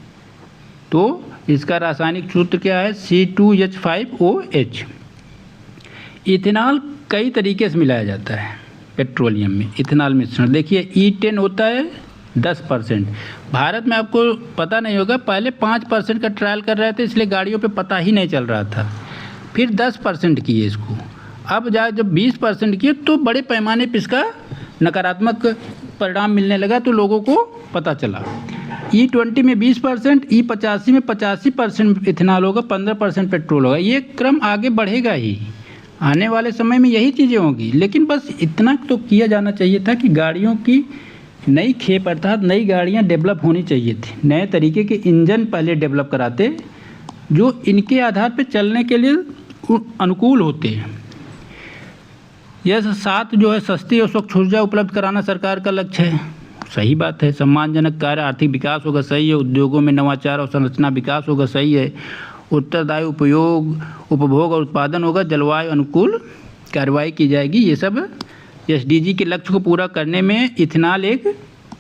तो इसका रासायनिक सूत्र क्या है? C2H5OH। इथेनॉल कई तरीके से मिलाया जाता है पेट्रोलियम में। इथेनॉल मिश्रण देखिए, E10 होता है 10%। भारत में आपको पता नहीं होगा, पहले 5% का ट्रायल कर रहे थे, इसलिए गाड़ियों पे पता ही नहीं चल रहा था। फिर 10% किए इसको, अब जब 20% किए तो बड़े पैमाने पर इसका नकारात्मक परिणाम मिलने लगा, तो लोगों को पता चला। E20 में 20%, E85 में 85% इथेनॉल होगा, 15% पेट्रोल होगा। ये क्रम आगे बढ़ेगा ही, आने वाले समय में यही चीज़ें होंगी। लेकिन बस इतना तो किया जाना चाहिए था कि गाड़ियों की नई खेप अर्थात नई गाड़ियां डेवलप होनी चाहिए थी। नए तरीके के इंजन पहले डेवलप कराते जो इनके आधार पर चलने के लिए अनुकूल होते हैं। यह साथ जो है सस्ती और स्वच्छ ऊर्जा उपलब्ध कराना सरकार का लक्ष्य है। सही बात है। सम्मानजनक कार्य, आर्थिक विकास होगा, सही है। उद्योगों में नवाचार और संरचना विकास होगा, सही है। उत्तरदायी उपभोग और उत्पादन होगा, जलवायु अनुकूल कार्रवाई की जाएगी। ये सब SDG के लक्ष्य को पूरा करने में इथेनॉल एक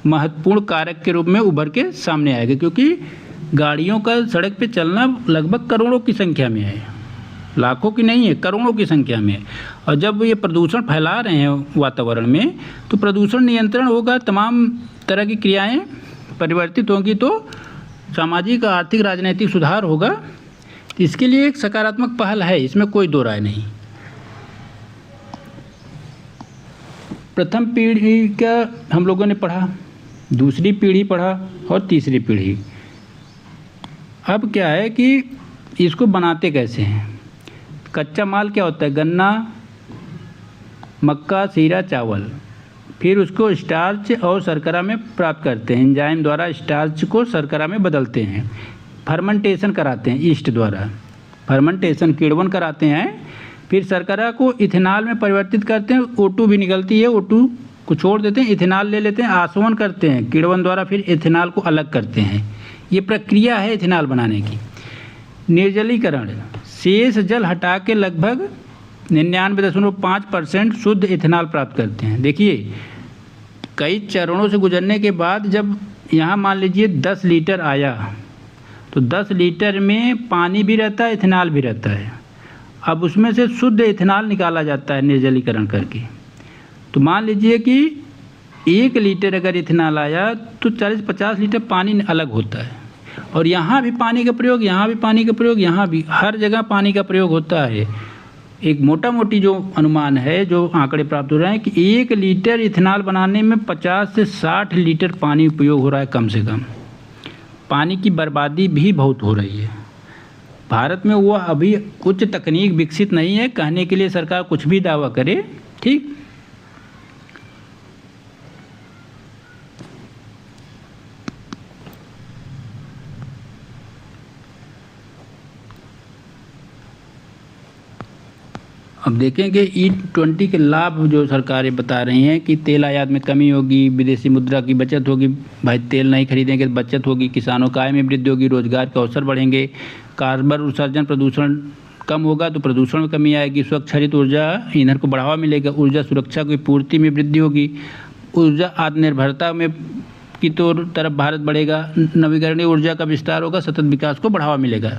महत्वपूर्ण कारक के रूप में उभर के सामने आएगा, क्योंकि गाड़ियों का सड़क पे चलना लगभग करोड़ों की संख्या में है, लाखों की नहीं है, करोड़ों की संख्या में। और जब ये प्रदूषण फैला रहे हैं वातावरण में, तो प्रदूषण नियंत्रण होगा, तमाम तरह की क्रियाएं परिवर्तित होंगी, तो सामाजिक, आर्थिक, राजनीतिक सुधार होगा। इसके लिए एक सकारात्मक पहल है, इसमें कोई दो राय नहीं। प्रथम पीढ़ी का हम लोगों ने पढ़ा, दूसरी पीढ़ी पढ़ा और तीसरी पीढ़ी। अब क्या है कि इसको बनाते कैसे हैं। कच्चा माल क्या होता है? गन्ना, मक्का, सीरा, चावल। फिर उसको स्टार्च और शर्करा में प्राप्त करते हैं। एंजाइम द्वारा स्टार्च को शर्करा में बदलते हैं। फर्मेंटेशन कराते हैं ईस्ट द्वारा, फर्मेंटेशन किण्वन कराते हैं। फिर शर्करा को इथेनॉल में परिवर्तित करते हैं। O2 भी निकलती है, O2 को छोड़ देते हैं, इथेनॉल ले लेते हैं, आसवन करते हैं किण्वन द्वारा, फिर इथेनॉल को अलग करते हैं। ये प्रक्रिया है इथेनॉल बनाने की। निर्जलीकरण, शेष जल हटा के लगभग 99.5% शुद्ध इथेनॉल प्राप्त करते हैं। देखिए कई चरणों से गुजरने के बाद जब यहाँ मान लीजिए 10 लीटर आया, तो 10 लीटर में पानी भी रहता है, इथेनॉल भी रहता है। अब उसमें से शुद्ध इथेनॉल निकाला जाता है निर्जलीकरण करके। तो मान लीजिए कि 1 लीटर अगर इथेनॉल आया तो 40-50 लीटर पानी अलग होता है। और यहाँ भी पानी का प्रयोग, यहाँ भी पानी का प्रयोग, यहाँ भी, हर जगह पानी का प्रयोग होता है। एक मोटा मोटी जो अनुमान है, जो आंकड़े प्राप्त हो रहे हैं कि 1 लीटर इथेनॉल बनाने में 50 से 60 लीटर पानी उपयोग हो रहा है कम से कम। पानी की बर्बादी भी बहुत हो रही है। भारत में वो अभी उच्च तकनीक विकसित नहीं है, कहने के लिए सरकार कुछ भी दावा करे, ठीक। अब देखेंगे E20 के लाभ जो सरकारें बता रही हैं कि तेल आयात में कमी होगी, विदेशी मुद्रा की बचत होगी। भाई तेल नहीं खरीदेंगे तो बचत होगी, किसानों का आय में वृद्धि होगी, रोजगार के अवसर बढ़ेंगे, कार्बन उत्सर्जन प्रदूषण कम होगा तो प्रदूषण में कमी आएगी, स्वच्छ हरित ऊर्जा ईंधन को बढ़ावा मिलेगा, ऊर्जा सुरक्षा की पूर्ति में वृद्धि होगी, ऊर्जा आत्मनिर्भरता में की तरफ भारत बढ़ेगा, नवीकरणीय ऊर्जा का विस्तार होगा, सतत विकास को बढ़ावा मिलेगा।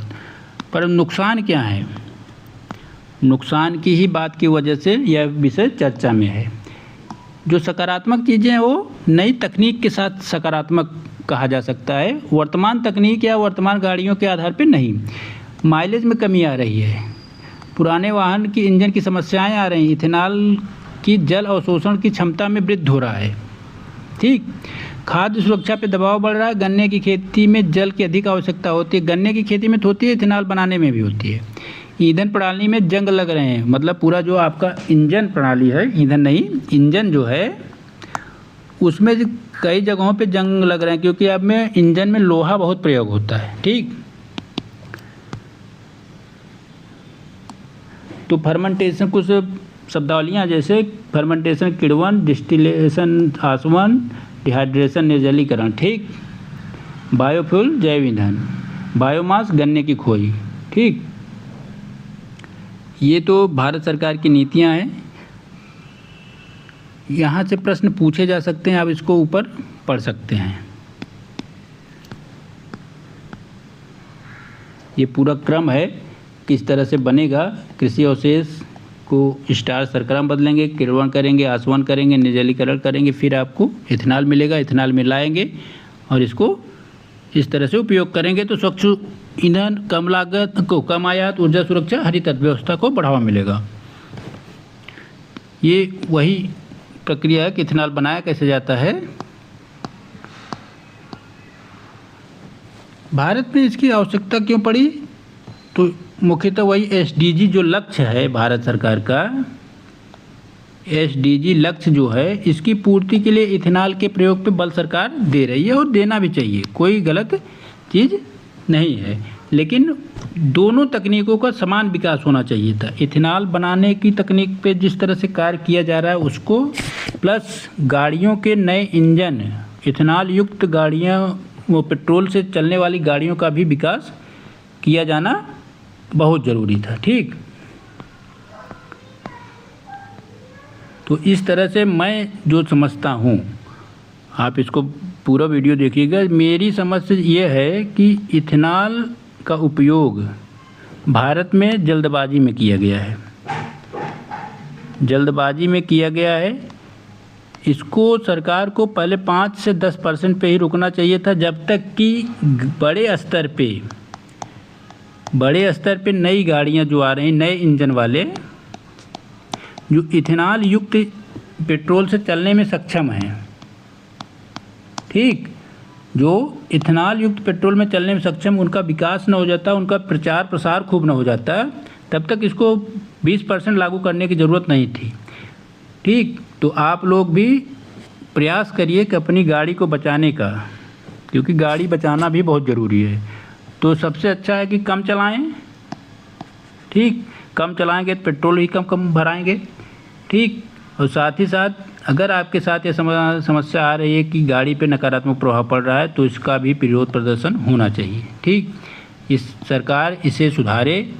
पर नुकसान क्या है? नुकसान की ही बात की वजह से यह विषय चर्चा में है। जो सकारात्मक चीज़ें हैं वो नई तकनीक के साथ सकारात्मक कहा जा सकता है। वर्तमान तकनीक या वर्तमान गाड़ियों के आधार पर नहीं। माइलेज में कमी आ रही है, पुराने वाहन की इंजन की समस्याएं आ रही हैं, इथेनॉल की जल अवशोषण की क्षमता में वृद्धि हो रहा है। ठीक, खाद्य सुरक्षा पे दबाव बढ़ रहा है। गन्ने की खेती में जल की अधिक आवश्यकता होती है, गन्ने की खेती में तो होती है, इथेनॉल बनाने में भी होती है। ईंधन प्रणाली में जंग लग रहे हैं, मतलब पूरा जो आपका इंजन प्रणाली है, ईंधन नहीं, इंजन जो है उसमें कई जगहों पे जंग लग रहे हैं, क्योंकि अब में इंजन में लोहा बहुत प्रयोग होता है। ठीक, तो फर्मेंटेशन कुछ शब्दावलियाँ जैसे फर्मेंटेशन किण्वन, डिस्टिलेशन आसवन, डिहाइड्रेशन निर्जलीकरण। ठीक, बायोफ्यूल जैव ईंधन, बायोमास गन्ने की खोई। ठीक, ये तो भारत सरकार की नीतियाँ हैं। यहाँ से प्रश्न पूछे जा सकते हैं, आप इसको ऊपर पढ़ सकते हैं। ये पूरा क्रम है किस तरह से बनेगा। कृषि अवशेष को स्टार्च शर्करा में बदलेंगे, किण्वन करेंगे, आसवन करेंगे, निर्जलीकरण करेंगे, फिर आपको इथेनॉल मिलेगा। इथेनॉल मिलाएंगे और इसको इस तरह से उपयोग करेंगे तो स्वच्छ ईंधन, कम लागत को, कम आयात, ऊर्जा सुरक्षा, हरित अर्थव्यवस्था को बढ़ावा मिलेगा। ये वही प्रक्रिया है कि इथेनॉल बनाया कैसे जाता है। भारत में इसकी आवश्यकता क्यों पड़ी, तो मुख्यतः वही SDG जो लक्ष्य है भारत सरकार का, SDG लक्ष्य जो है, इसकी पूर्ति के लिए इथेनॉल के प्रयोग पे बल सरकार दे रही है और देना भी चाहिए, कोई गलत चीज़ नहीं है। लेकिन दोनों तकनीकों का समान विकास होना चाहिए था। इथेनॉल बनाने की तकनीक पे जिस तरह से कार्य किया जा रहा है उसको, प्लस गाड़ियों के नए इंजन, इथेनॉल युक्त गाड़ियाँ, वो पेट्रोल से चलने वाली गाड़ियों का भी विकास किया जाना बहुत ज़रूरी था। ठीक, तो इस तरह से मैं जो समझता हूँ, आप इसको पूरा वीडियो देखिएगा। मेरी समझ से ये है कि इथेनॉल का उपयोग भारत में जल्दबाजी में किया गया है, जल्दबाजी में किया गया है। इसको सरकार को पहले 5 से 10% पे ही रुकना चाहिए था, जब तक कि बड़े स्तर पे नई गाड़ियाँ जो आ रही हैं, नए इंजन वाले, जो इथेनॉल युक्त पेट्रोल से चलने में सक्षम हैं। ठीक, जो इथेनॉल युक्त पेट्रोल में चलने में सक्षम, उनका विकास न हो जाता, उनका प्रचार प्रसार खूब न हो जाता, तब तक इसको 20% लागू करने की ज़रूरत नहीं थी। ठीक, तो आप लोग भी प्रयास करिए कि अपनी गाड़ी को बचाने का, क्योंकि गाड़ी बचाना भी बहुत ज़रूरी है। तो सबसे अच्छा है कि कम चलाएं। ठीक, कम चलाएंगे तो पेट्रोल ही कम भराएंगे। ठीक, और साथ ही साथ अगर आपके साथ ये समस्या आ रही है कि गाड़ी पे नकारात्मक प्रभाव पड़ रहा है, तो इसका भी विरोध प्रदर्शन होना चाहिए। ठीक, इस सरकार इसे सुधारे,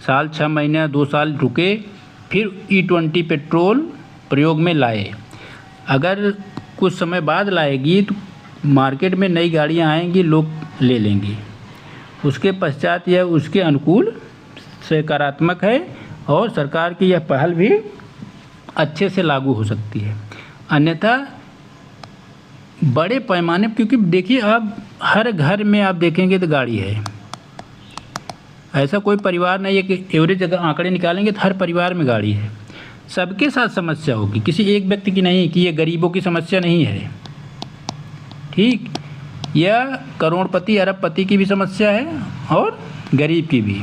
साल 6 महीने 2 साल रुके, फिर E20 पेट्रोल प्रयोग में लाए। अगर कुछ समय बाद लाएगी तो मार्केट में नई गाड़ियाँ आएंगी, लोग ले लेंगे। उसके पश्चात यह उसके अनुकूल सकारात्मक है और सरकार की यह पहल भी अच्छे से लागू हो सकती है। अन्यथा बड़े पैमाने, क्योंकि देखिए आप हर घर में आप देखेंगे तो गाड़ी है, ऐसा कोई परिवार नहीं है कि एवरेज अगर आंकड़े निकालेंगे तो हर परिवार में गाड़ी है। सबके साथ समस्या होगी, किसी एक व्यक्ति की नहीं कि ये गरीबों की समस्या नहीं है। ठीक, यह करोड़पति अरबपति की भी समस्या है और गरीब की भी।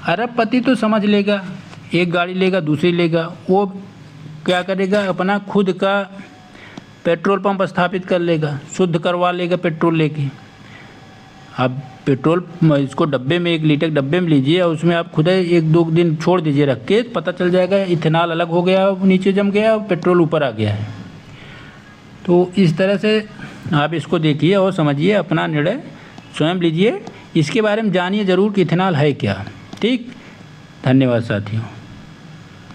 अरबपति तो समझ लेगा, एक गाड़ी लेगा दूसरी लेगा, वो क्या करेगा, अपना खुद का पेट्रोल पंप स्थापित कर लेगा, शुद्ध करवा लेगा पेट्रोल लेके। अब पेट्रोल इसको डब्बे में 1 लीटर डब्बे में लीजिए और उसमें आप खुद 1-2 दिन छोड़ दीजिए रख के, पता चल जाएगा इथेनॉल अलग हो गया, नीचे जम गया, पेट्रोल ऊपर आ गया है। तो इस तरह से आप इसको देखिए और समझिए, अपना निर्णय स्वयं लीजिए। इसके बारे में जानिए ज़रूर कि इथेनॉल है क्या। ठीक, धन्यवाद साथियों।